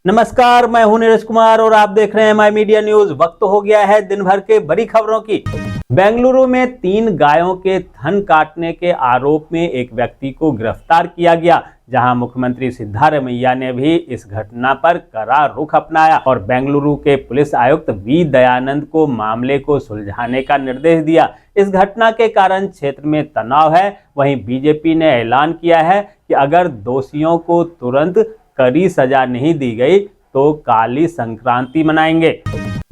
नमस्कार, मैं हूं नीरज कुमार और आप देख रहे हैं माय मीडिया न्यूज। वक्त हो गया है दिन भर के बड़ी खबरों की। बेंगलुरु में 3 गायों के थन काटने के आरोप में एक व्यक्ति को गिरफ्तार किया गया, जहां मुख्यमंत्री सिद्धारमैया ने भी इस घटना पर कड़ा रुख अपनाया और बेंगलुरु के पुलिस आयुक्त वी दयानंद को मामले को सुलझाने का निर्देश दिया। इस घटना के कारण क्षेत्र में तनाव है। वहीं बीजेपी ने ऐलान किया है कि अगर दोषियों को तुरंत कड़ी सजा नहीं दी गई तो काली संक्रांति मनाएंगे।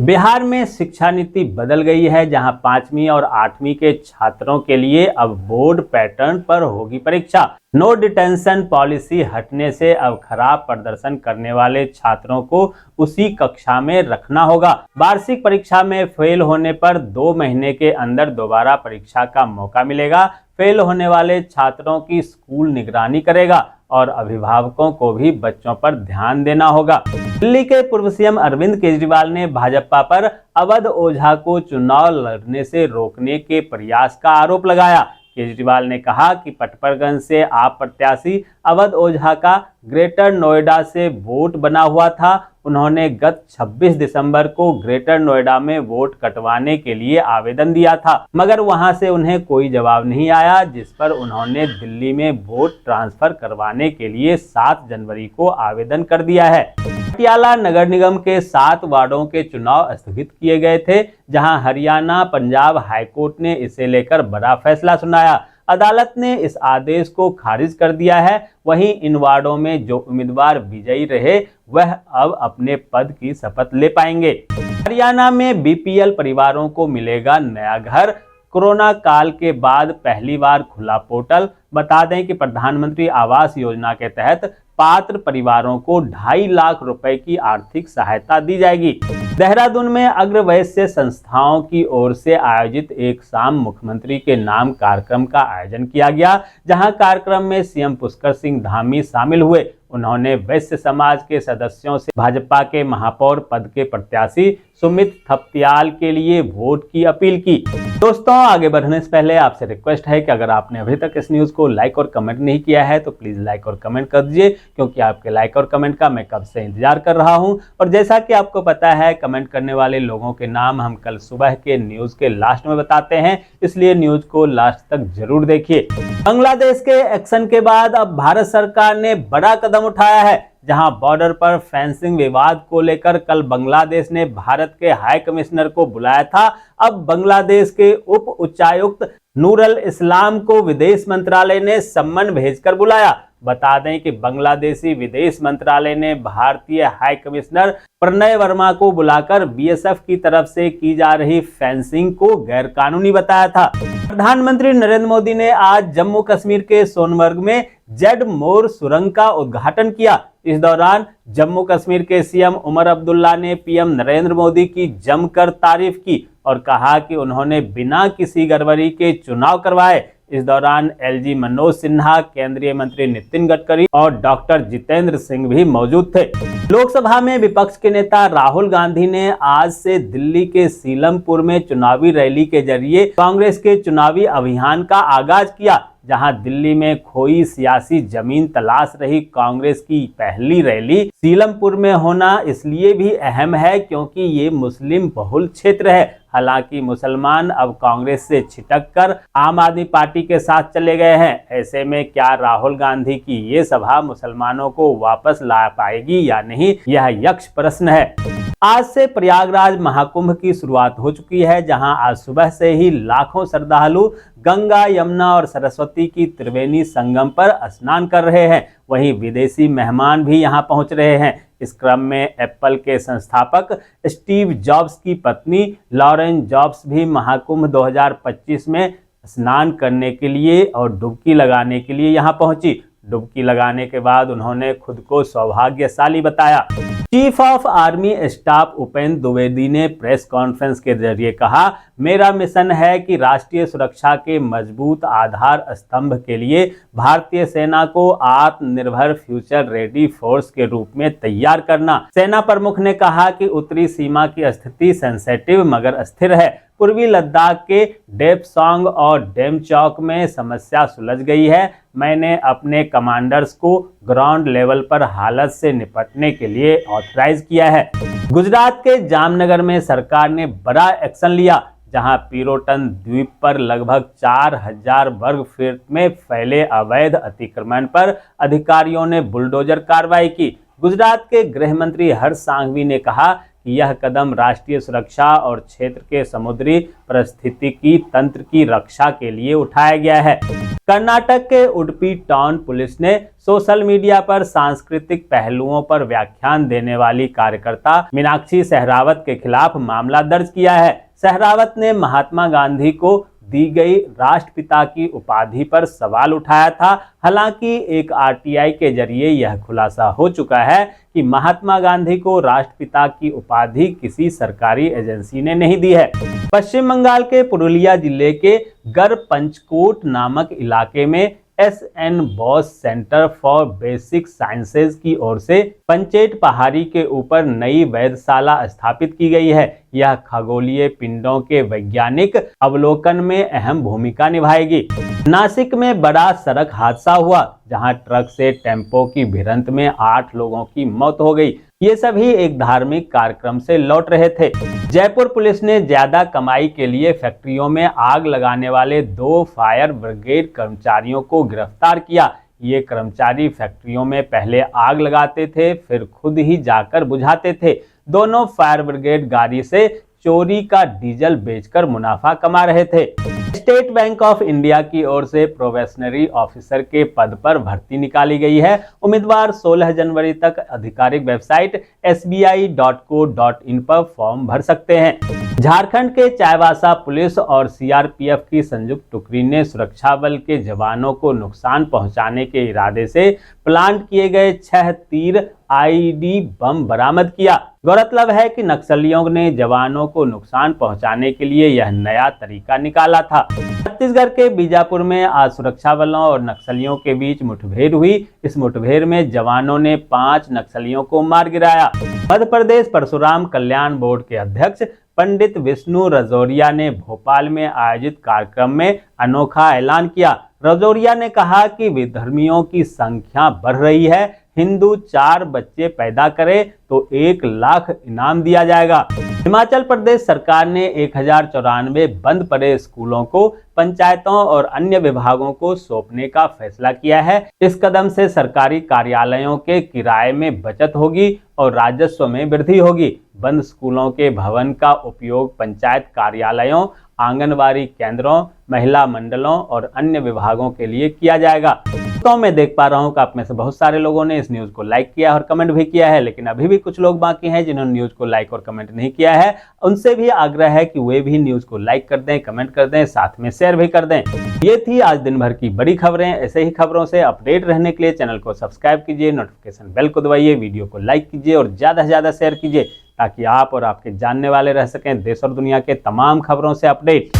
बिहार में शिक्षा नीति बदल गई है, जहां 5वीं और 8वीं के छात्रों के लिए अब बोर्ड पैटर्न पर होगी परीक्षा। नो डिटेंशन पॉलिसी हटने से अब खराब प्रदर्शन करने वाले छात्रों को उसी कक्षा में रखना होगा। वार्षिक परीक्षा में फेल होने पर 2 महीने के अंदर दोबारा परीक्षा का मौका मिलेगा। फेल होने वाले छात्रों की स्कूल निगरानी करेगा और अभिभावकों को भी बच्चों पर ध्यान देना होगा। दिल्ली के पूर्व सीएम अरविंद केजरीवाल ने भाजपा पर अवध ओझा को चुनाव लड़ने से रोकने के प्रयास का आरोप लगाया। केजरीवाल ने कहा कि पटपरगंज से आप प्रत्याशी अवध ओझा का ग्रेटर नोएडा से वोट बना हुआ था। उन्होंने गत 26 दिसंबर को ग्रेटर नोएडा में वोट कटवाने के लिए आवेदन दिया था, मगर वहां से उन्हें कोई जवाब नहीं आया, जिस पर उन्होंने दिल्ली में वोट ट्रांसफर करवाने के लिए 7 जनवरी को आवेदन कर दिया है। पटियाला नगर निगम के 7 वार्डों के चुनाव स्थगित किए गए थे, जहां हरियाणा पंजाब हाईकोर्ट ने इसे लेकर बड़ा फैसला सुनाया। अदालत ने इस आदेश को खारिज कर दिया है। वहीं इन वार्डों में जो उम्मीदवार विजयी रहे वह अब अपने पद की शपथ ले पाएंगे। हरियाणा में बीपीएल परिवारों को मिलेगा नया घर। कोरोना काल के बाद पहली बार खुला पोर्टल। बता दें कि प्रधानमंत्री आवास योजना के तहत पात्र परिवारों को 2.5 लाख रुपए की आर्थिक सहायता दी जाएगी। देहरादून में अग्रवैश्य संस्थाओं की ओर से आयोजित एक शाम मुख्यमंत्री के नाम कार्यक्रम का आयोजन किया गया, जहां कार्यक्रम में सीएम पुष्कर सिंह धामी शामिल हुए। उन्होंने वैश्य समाज के सदस्यों से भाजपा के महापौर पद के प्रत्याशी सुमित थपतियाल के लिए वोट की अपील की। दोस्तों, आगे बढ़ने से पहले आपसे रिक्वेस्ट है कि अगर आपने अभी तक इस न्यूज को लाइक और कमेंट नहीं किया है तो प्लीज लाइक और कमेंट कर दीजिए, क्योंकि आपके लाइक और कमेंट का मैं कब से इंतजार कर रहा हूं। और जैसा कि आपको पता है, कमेंट करने वाले लोगों के नाम हम कल सुबह के न्यूज के लास्ट में बताते हैं, इसलिए न्यूज को लास्ट तक जरूर देखिए। बांग्लादेश के एक्शन के बाद अब भारत सरकार ने बड़ा कदम उठाया है, जहां बॉर्डर पर फेंसिंग विवाद को लेकर कल बांग्लादेश ने भारत के हाई कमिश्नर को बुलाया था। अब बांग्लादेश के उप उच्चायुक्त नूरुल इस्लाम को विदेश मंत्रालय ने सम्मन भेजकर बुलाया। बता दें कि बांग्लादेशी विदेश मंत्रालय ने भारतीय हाई कमिश्नर प्रणय वर्मा को बुलाकर बीएसएफ की तरफ से की जा रही फेंसिंग को गैरकानूनी बताया था। प्रधानमंत्री नरेंद्र मोदी ने आज जम्मू कश्मीर के सोनमर्ग में जेड मोर सुरंग का उद्घाटन किया। इस दौरान जम्मू कश्मीर के सीएम उमर अब्दुल्ला ने पीएम नरेंद्र मोदी की जमकर तारीफ की और कहा कि उन्होंने बिना किसी गड़बड़ी के चुनाव करवाए। इस दौरान एलजी मनोज सिन्हा, केंद्रीय मंत्री नितिन गडकरी और डॉक्टर जितेंद्र सिंह भी मौजूद थे। लोकसभा में विपक्ष के नेता राहुल गांधी ने आज से दिल्ली के सीलमपुर में चुनावी रैली के जरिए कांग्रेस के चुनावी अभियान का आगाज किया, जहां दिल्ली में खोई सियासी जमीन तलाश रही कांग्रेस की पहली रैली सीलमपुर में होना इसलिए भी अहम है क्योंकि ये मुस्लिम बहुल क्षेत्र है। हालांकि मुसलमान अब कांग्रेस से छिटक कर आम आदमी पार्टी के साथ चले गए हैं। ऐसे में क्या राहुल गांधी की ये सभा मुसलमानों को वापस ला पाएगी या नहीं, यह यक्ष प्रश्न है। आज से प्रयागराज महाकुंभ की शुरुआत हो चुकी है, जहां आज सुबह से ही लाखों श्रद्धालु गंगा, यमुना और सरस्वती की त्रिवेणी संगम पर स्नान कर रहे हैं। वहीं विदेशी मेहमान भी यहां पहुंच रहे हैं। इस क्रम में एप्पल के संस्थापक स्टीव जॉब्स की पत्नी लॉरेन जॉब्स भी महाकुंभ 2025 में स्नान करने के लिए और डुबकी लगाने के लिए यहां पहुंची। डुबकी लगाने के बाद उन्होंने खुद को सौभाग्यशाली बताया। Chief of army staff Upendra Dwivedi ने प्रेस कॉन्फ्रेंस के जरिए कहा, मेरा मिशन है कि राष्ट्रीय सुरक्षा के मजबूत आधार स्तंभ के लिए भारतीय सेना को आत्मनिर्भर फ्यूचर रेडी फोर्स के रूप में तैयार करना। सेना प्रमुख ने कहा कि उत्तरी सीमा की स्थिति सेंसिटिव मगर स्थिर है। पूर्वी लद्दाख के डेपसांग और डेमचौक में समस्या सुलझ गई है। मैंने अपने कमांडर्स को ग्राउंड लेवल पर हालत से निपटने के लिए ऑथराइज किया है। गुजरात के जामनगर में सरकार ने बड़ा एक्शन लिया, जहां पीरोटन द्वीप पर लगभग 4000 वर्ग फीट में फैले अवैध अतिक्रमण पर अधिकारियों ने बुलडोजर कार्रवाई की। गुजरात के गृह मंत्री हर्ष सांघवी ने कहा कि यह कदम राष्ट्रीय सुरक्षा और क्षेत्र के समुद्री पारिस्थितिकी तंत्र की रक्षा के लिए उठाया गया है। कर्नाटक के उडुपी टाउन पुलिस ने सोशल मीडिया पर सांस्कृतिक पहलुओं पर व्याख्यान देने वाली कार्यकर्ता मीनाक्षी सहरावत के खिलाफ मामला दर्ज किया है। सहरावत ने महात्मा गांधी को दी गई राष्ट्रपिता की उपाधि पर सवाल उठाया था। हालांकि एक आरटीआई के जरिए यह खुलासा हो चुका है कि महात्मा गांधी को राष्ट्रपिता की उपाधि किसी सरकारी एजेंसी ने नहीं दी है। पश्चिम बंगाल के पुरुलिया जिले के गढ़पंचकोट नामक इलाके में SN Bose centre for basic sciences की ओर से पंचेट पहाड़ी के ऊपर नई वेधशाला स्थापित की गई है। यह खगोलीय पिंडों के वैज्ञानिक अवलोकन में अहम भूमिका निभाएगी। नासिक में बड़ा सड़क हादसा हुआ, जहां ट्रक से टेम्पो की भिड़ंत में 8 लोगों की मौत हो गई। ये सभी एक धार्मिक कार्यक्रम से लौट रहे थे। जयपुर पुलिस ने ज्यादा कमाई के लिए फैक्ट्रियों में आग लगाने वाले 2 फायर ब्रिगेड कर्मचारियों को गिरफ्तार किया। ये कर्मचारी फैक्ट्रियों में पहले आग लगाते थे, फिर खुद ही जाकर बुझाते थे। दोनों फायर ब्रिगेड गाड़ी से चोरी का डीजल बेचकर मुनाफा कमा रहे थे। स्टेट बैंक ऑफ इंडिया की ओर से प्रोबेशनरी ऑफिसर के पद पर भर्ती निकाली गई है। उम्मीदवार 16 जनवरी तक आधिकारिक वेबसाइट sbi.co.in पर फॉर्म भर सकते हैं। झारखंड के चाईबासा पुलिस और सीआरपीएफ की संयुक्त टुकड़ी ने सुरक्षा बल के जवानों को नुकसान पहुंचाने के इरादे से प्लांट किए गए 6 तीर आईडी बम बरामद किया। गौरतलब है कि नक्सलियों ने जवानों को नुकसान पहुंचाने के लिए यह नया तरीका निकाला था। छत्तीसगढ़ के बीजापुर में आज सुरक्षा बलों और नक्सलियों के बीच मुठभेड़ हुई। इस मुठभेड़ में जवानों ने 5 नक्सलियों को मार गिराया। मध्य प्रदेश परशुराम कल्याण बोर्ड के अध्यक्ष पंडित विष्णु रजौरिया ने भोपाल में आयोजित कार्यक्रम में अनोखा ऐलान किया। रजौरिया ने कहा कि विधर्मियों की संख्या बढ़ रही है। हिंदू 4 बच्चे पैदा करे तो 1 लाख इनाम दिया जाएगा। हिमाचल प्रदेश सरकार ने 1094 बंद पड़े स्कूलों को पंचायतों और अन्य विभागों को सौंपने का फैसला किया है। इस कदम से सरकारी कार्यालयों के किराए में बचत होगी और राजस्व में वृद्धि होगी। बंद स्कूलों के भवन का उपयोग पंचायत कार्यालयों, आंगनबाड़ी केंद्रों, महिला मंडलों और अन्य विभागों के लिए किया जाएगा। तो मैं देख पा रहा हूं कि आप में से बहुत सारे लोगों ने इस न्यूज को लाइक किया और कमेंट भी किया है, लेकिन अभी भी कुछ लोग बाकी हैं जिन्होंने न्यूज को लाइक और कमेंट नहीं किया है। उनसे भी आग्रह है कि वे भी न्यूज को लाइक कर दें, कमेंट कर दें, साथ में शेयर भी कर दें। ये थी आज दिन भर की बड़ी खबरें। ऐसे ही खबरों से अपडेट रहने के लिए चैनल को सब्सक्राइब कीजिए, नोटिफिकेशन बेल को दबाइए, वीडियो को लाइक कीजिए और ज्यादा से ज्यादा शेयर कीजिए, ताकि आप और आपके जानने वाले रह सकें देश और दुनिया के तमाम खबरों से अपडेट।